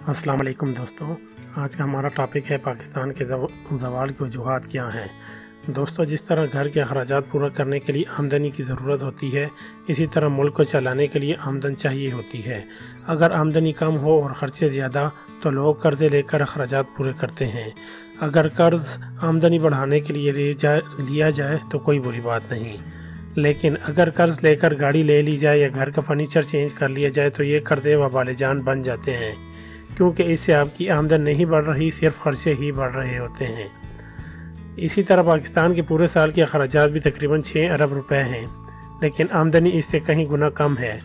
अस्सलाम वालेकुम दोस्तों, आज का हमारा टॉपिक है पाकिस्तान के ज़वाल की वजूहात क्या हैं। दोस्तों, जिस तरह घर के अखराजात पूरा करने के लिए आमदनी की ज़रूरत होती है, इसी तरह मुल्क को चलाने के लिए आमदन चाहिए होती है। अगर आमदनी कम हो और ख़र्चे ज़्यादा तो लोग कर्ज़े लेकर अखराजात पूरे करते हैं। अगर कर्ज़ आमदनी बढ़ाने के लिए लिया जाए तो कोई बुरी बात नहीं, लेकिन अगर कर्ज़ लेकर गाड़ी ले ली जाए या घर का फर्नीचर चेंज कर लिया जाए तो ये कर्ज़े वबाल जान बन जाते हैं, क्योंकि इससे आपकी आमदन नहीं बढ़ रही, सिर्फ खर्चे ही बढ़ रहे होते हैं। इसी तरह पाकिस्तान के पूरे साल के अखराजात भी तकरीबन 6 अरब रुपए हैं, लेकिन आमदनी इससे कहीं गुना कम है।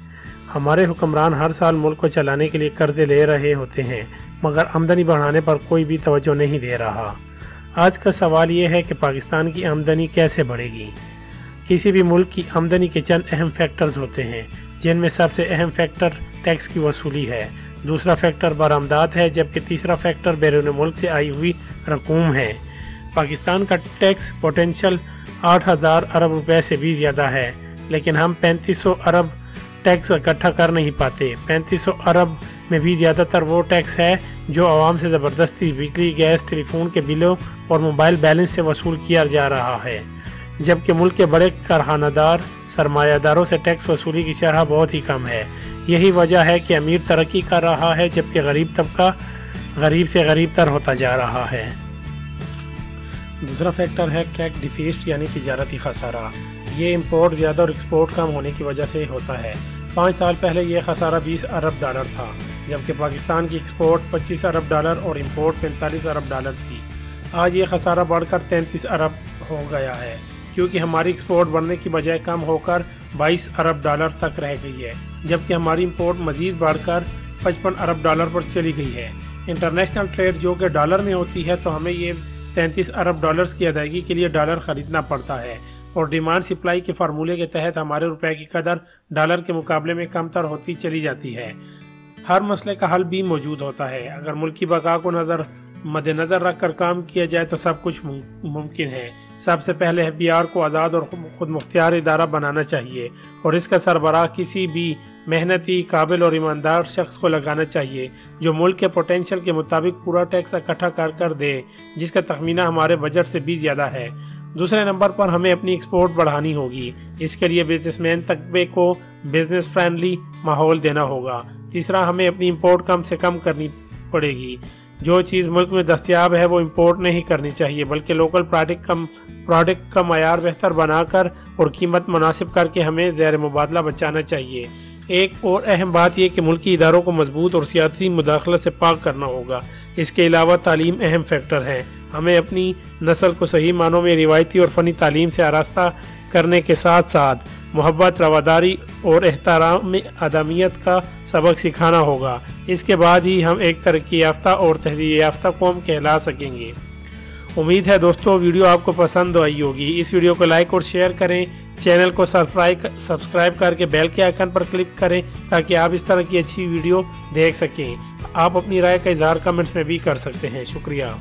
हमारे हुक्मरान हर साल मुल्क को चलाने के लिए कर्ज़े ले रहे होते हैं, मगर आमदनी बढ़ाने पर कोई भी तवज्जो नहीं दे रहा। आज का सवाल ये है कि पाकिस्तान की आमदनी कैसे बढ़ेगी। किसी भी मुल्क की आमदनी के चंद अहम फैक्टर्स होते हैं, जिनमें सबसे अहम फैक्टर टैक्स की वसूली है, दूसरा फैक्टर बरामदात है, जबकि तीसरा फैक्टर बैरून मुल्क से आई हुई रकूम है। पाकिस्तान का टैक्स पोटेंशियल 8000 अरब रुपए से भी ज़्यादा है, लेकिन हम 3500 अरब टैक्स इकट्ठा कर नहीं पाते। 3500 अरब में भी ज़्यादातर वो टैक्स है जो आवाम से ज़बरदस्ती बिजली, गैस, टेलीफोन के बिलों और मोबाइल बैलेंस से वसूल किया जा रहा है, जबकि मुल्क के बड़े कारखानादार सरमायादारों से टैक्स वसूली की शरह बहुत ही कम है। यही वजह है कि अमीर तरक्की कर रहा है, जबकि गरीब तबका गरीब से गरीब तर होता जा रहा है। दूसरा फैक्टर है टैक्स डिफिसिट यानी तिजारती खसारा। ये इंपोर्ट ज़्यादा और एक्सपोर्ट कम होने की वजह से होता है। 5 साल पहले ये खसारा 20 अरब डॉलर था, जबकि पाकिस्तान की एक्सपोर्ट 25 अरब डॉलर और इंपोर्ट 45 अरब डॉलर थी। आज ये खसारा बढ़कर 33 अरब हो गया है, क्योंकि हमारी एक्सपोर्ट बढ़ने की बजाय कम होकर 22 अरब डॉलर तक रह गई है, जबकि हमारी इंपोर्ट मजीद बढ़कर 55 अरब डॉलर पर चली गई है। इंटरनेशनल ट्रेड जो कि डॉलर में होती है, तो हमें ये 33 अरब डॉलर्स की अदायगी के लिए डॉलर ख़रीदना पड़ता है, और डिमांड सप्लाई के फार्मूले के तहत हमारे रुपए की कदर डॉलर के मुकाबले में कमतर होती चली जाती है। हर मसले का हल भी मौजूद होता है। अगर मुल्क की बका को मद्देनजर रख कर काम किया जाए तो सब कुछ मुमकिन है। सबसे पहले FBI को आज़ाद और खुद मुख्तियार इदारा बनाना चाहिए, और इसका सरबराह किसी भी मेहनती, काबिल और ईमानदार शख्स को लगाना चाहिए, जो मुल्क के पोटेंशियल के मुताबिक पूरा टैक्स इकट्ठा कर दे, जिसका तखमीना हमारे बजट से भी ज़्यादा है। दूसरे नंबर पर हमें अपनी एक्सपोर्ट बढ़ानी होगी। इसके लिए बिजनेसमैन तबके को बिजनेस फ्रेंडली माहौल देना होगा। तीसरा, हमें अपनी इंपोर्ट कम से कम करनी पड़ेगी। जो चीज़ मुल्क में दस्तयाब है वो इंपोर्ट नहीं करनी चाहिए, बल्कि लोकल प्रोडक्ट का मयार बेहतर बनाकर और कीमत मुनासिब करके हमें ज़ैर मुबादला बचाना चाहिए। एक और अहम बात यह कि मुल्की इदारों को मजबूत और सियासी मुदाखलत से पाक करना होगा। इसके अलावा तालीम अहम फैक्टर है। हमें अपनी नस्ल को सही मानों में रिवायती और फ़नी तालीम से आरास्ता करने के साथ साथ मोहब्बत, रवादारी और एहतराम आदमियत का सबक सिखाना होगा। इसके बाद ही हम एक तरक्की याफ्ता और तहरीर याफ्ता कौम कहला सकेंगे। उम्मीद है दोस्तों वीडियो आपको पसंद आई होगी। इस वीडियो को लाइक और शेयर करें, चैनल को सब्सक्राइब करके बेल के आइकन पर क्लिक करें, ताकि आप इस तरह की अच्छी वीडियो देख सकें। आप अपनी राय का इजहार कमेंट्स में भी कर सकते हैं। शुक्रिया।